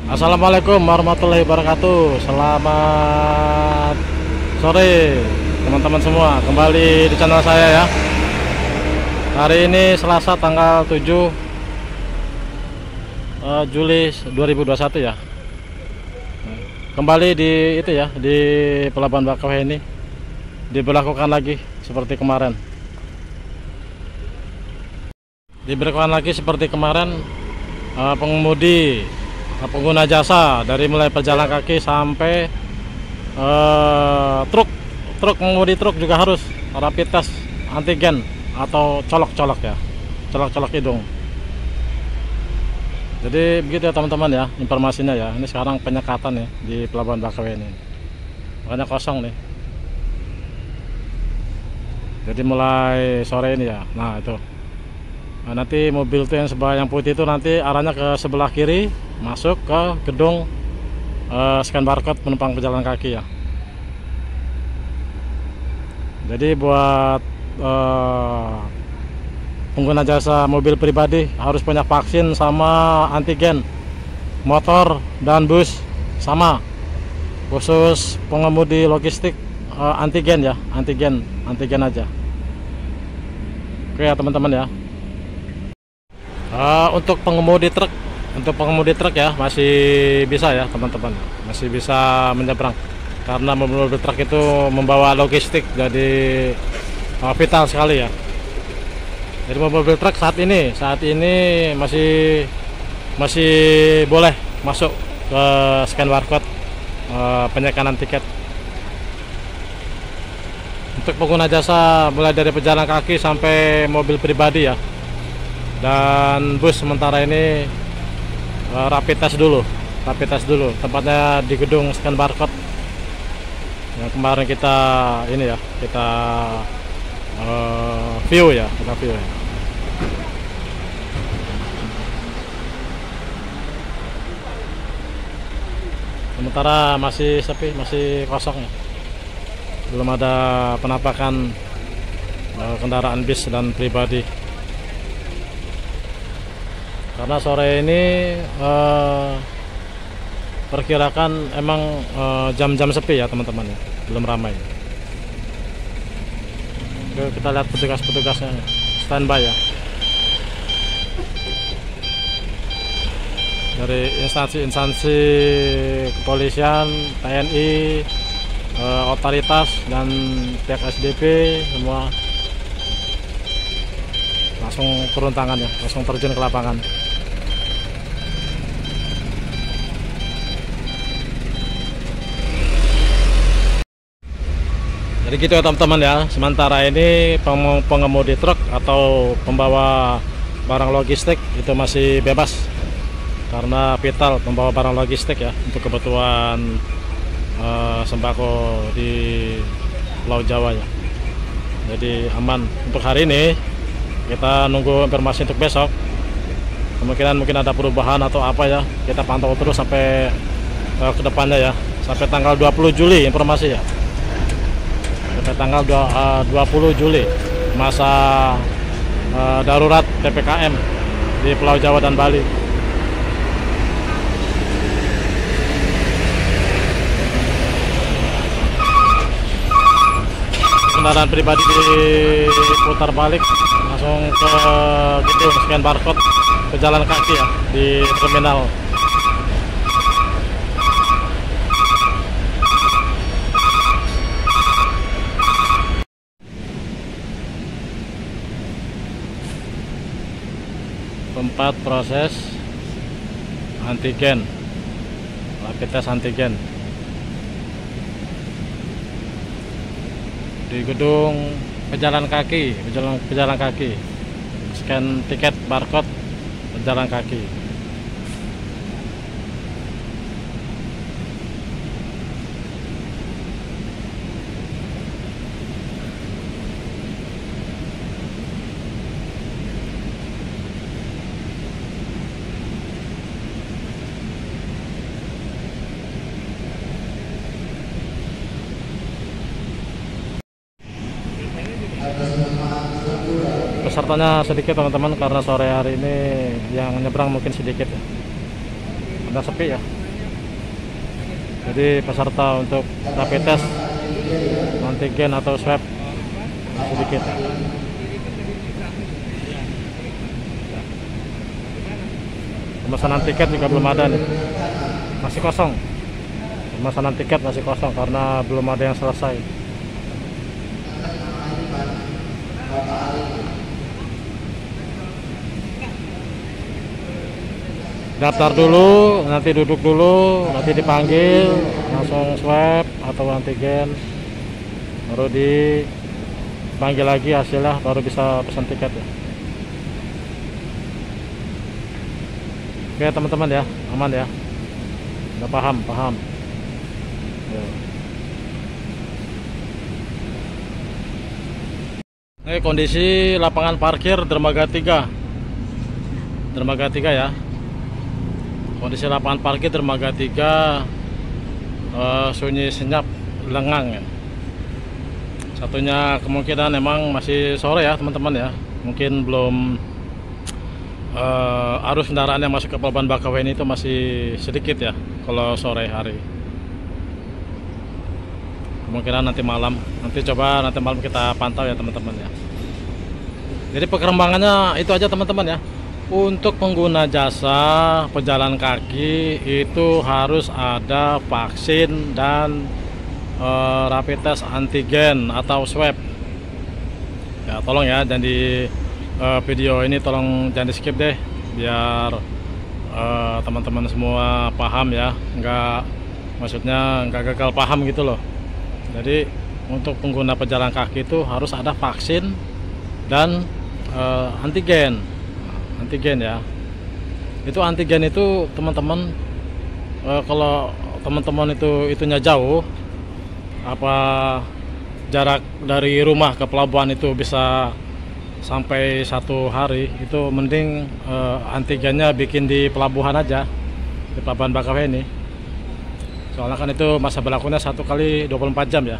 Assalamualaikum warahmatullahi wabarakatuh. Selamat sore teman-teman semua, kembali di channel saya ya. Hari ini Selasa tanggal 7 Juli 2021 ya. Kembali di itu ya, di Pelabuhan Bakauheni diberlakukan lagi seperti kemarin. Pengemudi pengguna jasa dari mulai pejalan kaki sampai pengemudi truk juga harus rapid test antigen atau colok-colok ya, colok-colok hidung. Jadi begitu ya teman-teman ya, informasinya ya. Ini sekarang penyekatan ya di Pelabuhan Bakauheni, makanya kosong nih. Jadi mulai sore ini ya. Nah itu, nah, nanti mobil tuh yang putih itu nanti arahnya ke sebelah kiri, masuk ke gedung scan barcode penumpang pejalan kaki ya. Jadi buat pengguna jasa mobil pribadi harus punya vaksin sama antigen. Motor dan bus sama, khusus pengemudi logistik antigen ya, antigen aja. Oke ya teman-teman ya. Untuk pengemudi truk ya masih bisa ya teman-teman, masih bisa menyeberang karena mobil truk itu membawa logistik, jadi vital sekali ya. Jadi mobil truk saat ini masih boleh masuk ke scan barcode penyekanan tiket. Untuk pengguna jasa mulai dari pejalan kaki sampai mobil pribadi ya, dan bus sementara ini rapid test dulu, tempatnya di gedung scan barcode yang kemarin kita ini ya, kita view ya. Sementara masih sepi, masih kosong ya, belum ada penampakan kendaraan bis dan pribadi. Karena sore ini perkirakan emang jam-jam sepi ya teman-teman ya, belum ramai. Oke, kita lihat petugas-petugasnya standby ya, dari instansi kepolisian, TNI, otoritas dan pihak SDP semua langsung turun tangan ya, langsung terjun ke lapangan. Jadi gitu ya teman-teman ya. Sementara ini pengemudi truk atau pembawa barang logistik itu masih bebas karena vital membawa barang logistik ya, untuk kebutuhan sembako di Pulau Jawa ya. Jadi aman untuk hari ini. Kita nunggu informasi untuk besok. Mungkin ada perubahan atau apa ya. Kita pantau terus sampai ke depannya ya. Sampai tanggal 20 Juli informasi ya. Sampai tanggal 20 Juli masa darurat PPKM di Pulau Jawa dan Bali. Kendaraan pribadi diputar balik langsung ke gedung scan barcode pejalan kaki ya di terminal. Tempat proses antigen, rapid test antigen di gedung pejalan kaki, scan tiket barcode pejalan kaki. Pesertanya sedikit teman-teman, karena sore hari ini yang nyebrang mungkin sedikit ya. udah sepi ya. Jadi peserta untuk rapid test antigen atau swab sedikit. Pemesanan tiket juga belum ada nih, masih kosong. Pemesanan tiket masih kosong karena belum ada yang selesai. Daftar dulu, nanti duduk dulu, nanti dipanggil, langsung swab atau antigen, baru dipanggil lagi hasilnya, baru bisa pesan tiket ya. Oke teman-teman ya, aman ya, udah paham ya. Ini kondisi lapangan parkir dermaga 3 ya. Kondisi lapangan parkir dermaga 3 sunyi, senyap, lengang ya. Satunya kemungkinan emang masih sore ya teman-teman ya. Mungkin belum arus kendaraan yang masuk ke Pelabuhan Bakauheni itu masih sedikit ya kalau sore hari. Kemungkinan nanti malam. Coba nanti malam kita pantau ya teman-teman ya. Jadi perkembangannya itu aja teman-teman ya. Untuk pengguna jasa pejalan kaki itu harus ada vaksin dan rapid test antigen atau swab. Ya tolong ya, dan di video ini tolong jangan di skip deh, biar teman-teman semua paham ya, maksudnya nggak gagal paham gitu loh. Jadi untuk pengguna pejalan kaki itu harus ada vaksin dan antigen ya. Itu antigen itu teman-teman, kalau teman-teman itunya jauh, apa jarak dari rumah ke pelabuhan itu bisa sampai 1 hari, itu mending antigennya bikin di pelabuhan aja, di Pelabuhan Bakauheni. Soalnya kan itu masa berlakunya 1 kali 24 jam ya.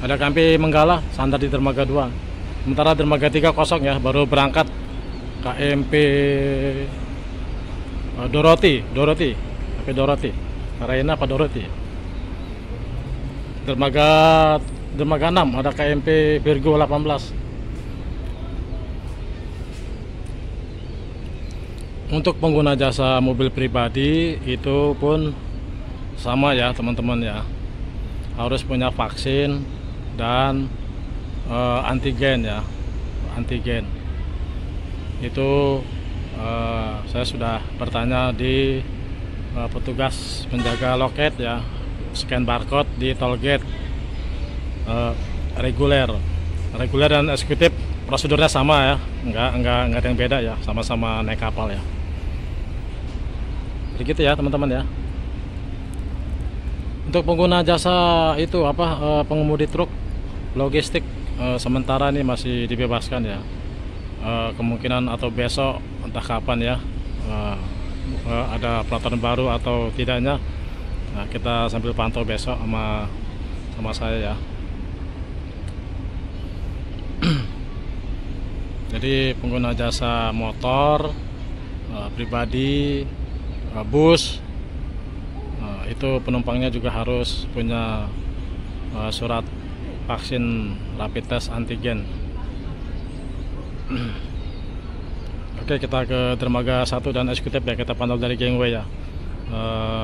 Ada KMP Menggala sandar di dermaga 2. Sementara dermaga 3 kosong ya, baru berangkat KMP Doroti, KMP Doroti, Karena apa Doroti? Dermaga 6 ada KMP Virgo 18. Untuk pengguna jasa mobil pribadi itu pun sama ya teman-teman ya, harus punya vaksin dan antigen ya. Antigen itu saya sudah bertanya di petugas penjaga loket ya, scan barcode di toll gate. Reguler dan eksekutif prosedurnya sama ya, enggak ada yang beda ya, sama-sama naik kapal ya. Jadi gitu ya teman-teman ya. Untuk pengguna jasa itu pengemudi truk logistik, sementara ini masih dibebaskan ya. Kemungkinan atau besok entah kapan ya ada peraturan baru atau tidaknya. Nah, kita sambil pantau besok sama saya ya. Jadi pengguna jasa motor pribadi, bus, itu penumpangnya juga harus punya surat vaksin rapid test antigen. Oke, kita ke dermaga 1 dan eksekutif ya, kita pantau dari gangway ya.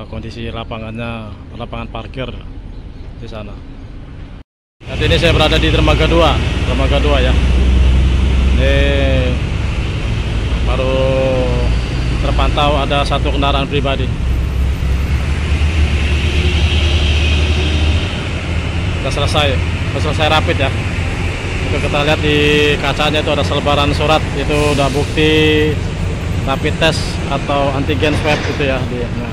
Kondisi lapangan parkir di sana. Saat ini saya berada di dermaga 2 ya. Ini baru terpantau ada 1 kendaraan pribadi. Sudah selesai rapid ya. Itu kita lihat di kacanya itu ada selebaran surat, itu udah bukti rapid test atau antigen swab itu ya dia. Nah,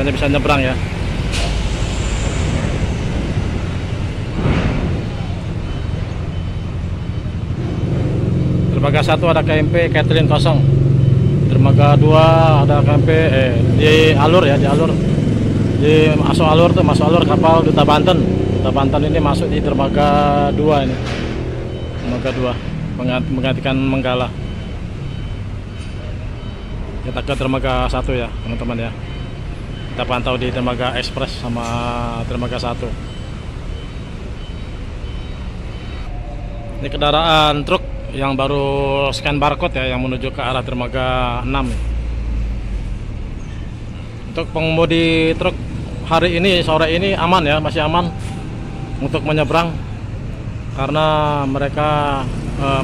hanya bisa nyebrang ya. Dermaga 1 ada KMP Catherine kosong. Dermaga 2 ada KMP di alur. Di masuk alur kapal Duta Banten. Duta Banten ini masuk di dermaga 2 ini. Dermaga 2 menggantikan Menggala. Kita ke dermaga 1 ya teman-teman ya. Kita pantau di dermaga Express sama dermaga 1. Ini kendaraan truk yang baru scan barcode ya, yang menuju ke arah dermaga 6 ya. Untuk pengemudi truk hari ini, sore ini aman ya, masih aman untuk menyeberang karena mereka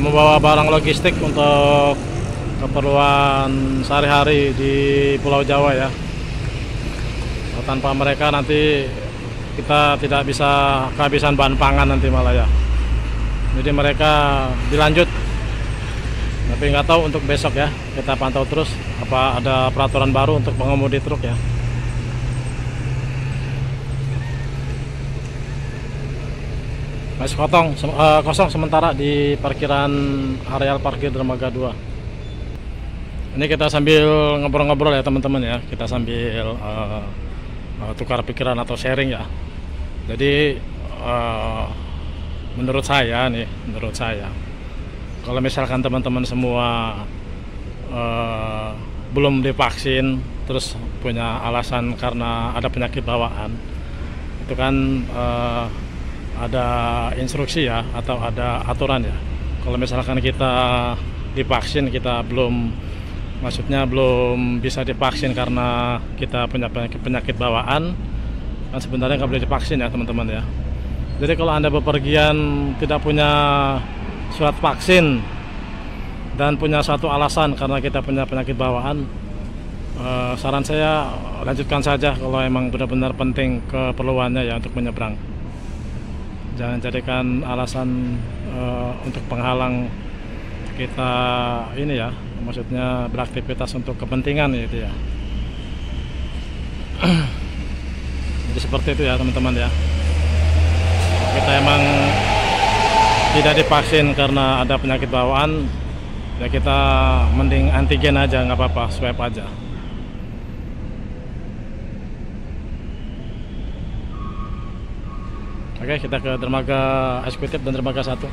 membawa barang logistik untuk keperluan sehari-hari di Pulau Jawa ya. Tanpa mereka nanti kita tidak bisa kehabisan bahan pangan nanti malah ya. Jadi mereka dilanjut, tapi nggak tahu untuk besok ya. Kita pantau terus apa ada peraturan baru untuk pengemudi truk ya. Masih kosong sementara di parkiran areal parkir dermaga 2. Ini kita sambil ngobrol-ngobrol ya teman-teman ya. Kita sambil tukar pikiran atau sharing ya. Jadi menurut saya kalau misalkan teman-teman semua belum divaksin, terus punya alasan karena ada penyakit bawaan, itu kan ada instruksi ya, atau ada aturan ya. Kalau misalkan kita divaksin, kita belum bisa divaksin karena kita punya penyakit bawaan, kan sebenarnya nggak boleh divaksin ya teman-teman ya. Jadi kalau Anda bepergian tidak punya surat vaksin dan punya satu alasan karena kita punya penyakit bawaan, saran saya lanjutkan saja kalau emang benar-benar penting keperluannya ya untuk menyeberang. Jangan jadikan alasan untuk penghalang kita ini ya, maksudnya beraktivitas untuk kepentingan gitu ya. Jadi seperti itu ya teman-teman ya. Kita emang tidak divaksin karena ada penyakit bawaan, ya kita mending antigen aja, nggak apa-apa, swab aja. Oke, kita ke dermaga eksekutif dan dermaga 1.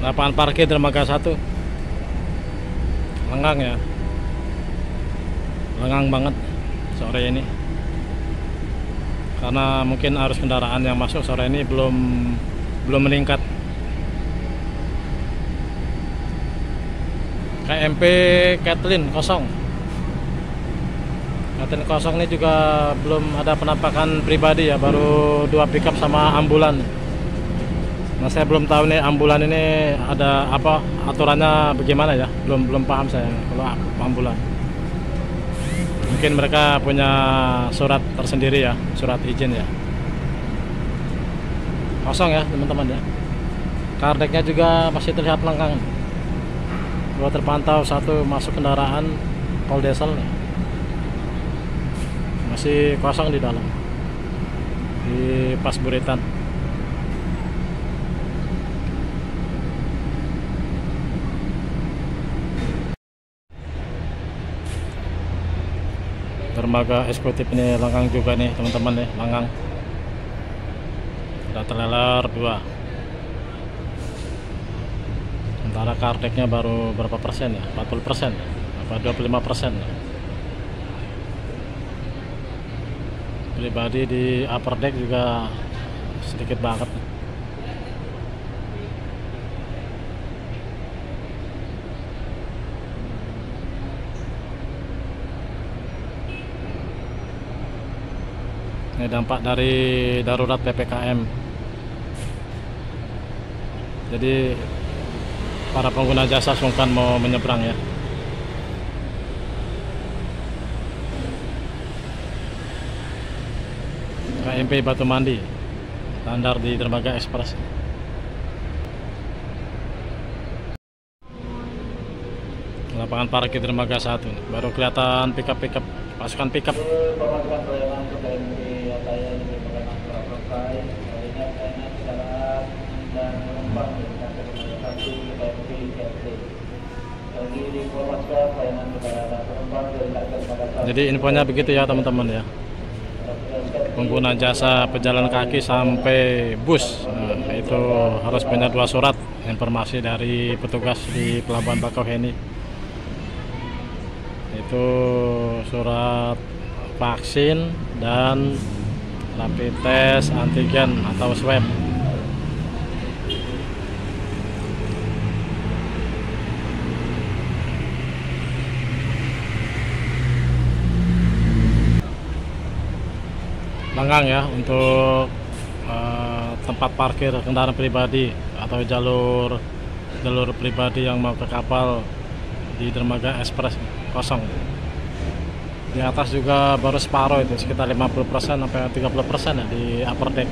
Lapangan parkir dermaga 1 lengang ya, lengang banget sore ini karena mungkin arus kendaraan yang masuk sore ini belum meningkat. KMP Kathleen kosong ini juga belum ada penampakan pribadi ya, baru 2 pickup sama ambulan. Nah, saya belum tahu nih ambulan ini ada apa aturannya bagaimana ya, belum paham saya kalau ambulan. Mungkin mereka punya surat tersendiri ya, surat izin ya. Kosong ya teman-teman ya. Kardeknya juga masih terlihat lengkang. Gua terpantau satu masuk kendaraan Pol Desel ya. Masih kosong di dalam, di pas Buritan. Dermaga eksekutif ini lengang juga nih teman-teman nih, lengang. Sudah terleler 2. Sementara kardeknya baru berapa persen ya? 40% apa 25%. Pribadi di upper deck juga sedikit banget. Ini dampak dari darurat PPKM. Jadi para pengguna jasa sungkan mau menyeberang ya. KMP Batu Mandi standar di dermaga Express. Lapangan parkir dermaga 1 baru kelihatan pickup pasukan pickup. Jadi infonya begitu ya teman-teman ya. Pengguna jasa pejalan kaki sampai bus, nah, itu harus punya 2 surat informasi dari petugas di Pelabuhan Bakauheni. itu surat vaksin dan rapid test antigen atau swab. Lengang ya untuk tempat parkir kendaraan pribadi atau jalur pribadi yang mau ke kapal di dermaga ekspres kosong. Di atas juga baru separuh, itu sekitar 50% sampai 30% ya di upper deck.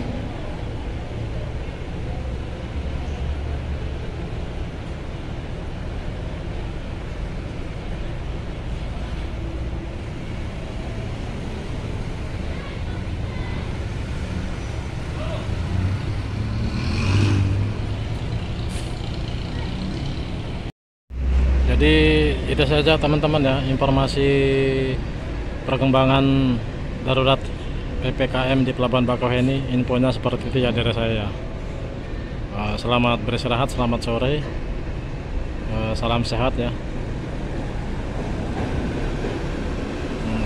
Jadi itu saja teman-teman ya, informasi perkembangan darurat PPKM di Pelabuhan Bakauheni. Infonya seperti itu ya dari saya. Selamat beristirahat, selamat sore, salam sehat ya.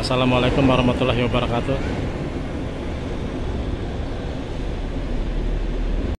Assalamualaikum warahmatullahi wabarakatuh.